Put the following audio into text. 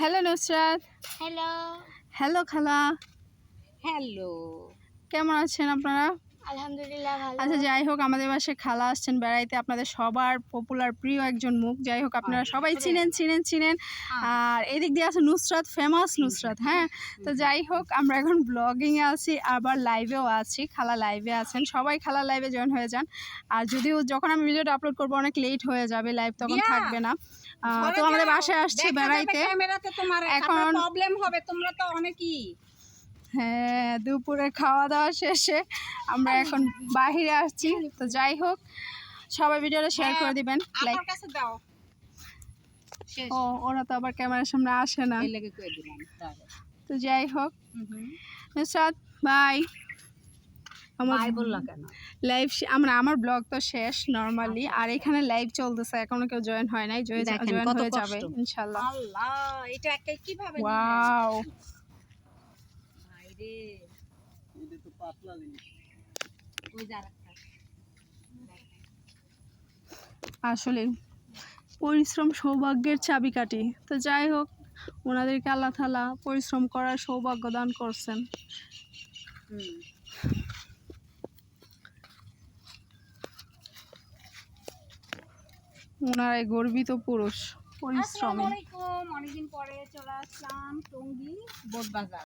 Hello Nusrat. Hello. Hello খালা। Hello. কেমন আছেন আপনারা? আলহামদুলিল্লাহ ভালো। আচ্ছা, যাই হোক, আমাদের বাসায় খালা আসছেন বেড়াইতে। আপনাদের সবার পপুলার প্রিয় একজন মুখ। যাই হোক, আপনারা সবাই চিনেন। আর এদিক দিয়ে আছে নুসরাত, ফেমাস নুসরাত। হ্যাঁ, তো যাই হোক, আমরা এখন ব্লগিংয়ে আছি, আবার লাইভেও আছি। খালা লাইভে আছেন, সবাই খালা লাইভে জয়েন হয়ে যান। আর যদিও যখন আমি ভিডিওটা আপলোড করবো অনেক লেট হয়ে যাবে, লাইভ তখন থাকবে না। তো আমাদের বাসায় আসছি বেড়াইতে। এখন প্রবলেম হবে, তোমরা তো অনেকই। হ্যাঁ, দুপুরে খাওয়া দাওয়া শেষে আমরা এখন বাহিরে আসছি। তো যাই হোক, সবাই ভিডিওটা শেয়ার করে দিবেন, লাইক। ও, ওরা তো আবার ক্যামেরার সামনে আসে না। তো যাই হোক, নুসরাত বাই। আমার লাইভ, আমার ব্লগ তো শেষ নরমালি, আর এখানে লাইভ চলতেছে, এখনো কেউ জয়েন হয় নাই। জয়েন হয়ে যাবে ইনশাআল্লাহ। আল্লাহ, এটা একটা কিভাবে ওয়াও, ভাইরে, এটা তো পাতলা জিনিস। ওই জায়গাটা আসলে পরিশ্রম সৌভাগ্যের চাবিকাঠি। তো যাই হোক, ওনাদেরকে আল্লাহ তাআলা পরিশ্রম করার সৌভাগ্য দান করছেন। ওনারাই গর্বিত পুরুষ, পরিশ্রমী। আসসালামু আলাইকুম। অনেকদিন পরে চলে আসলাম টঙ্গী বোট বাজার।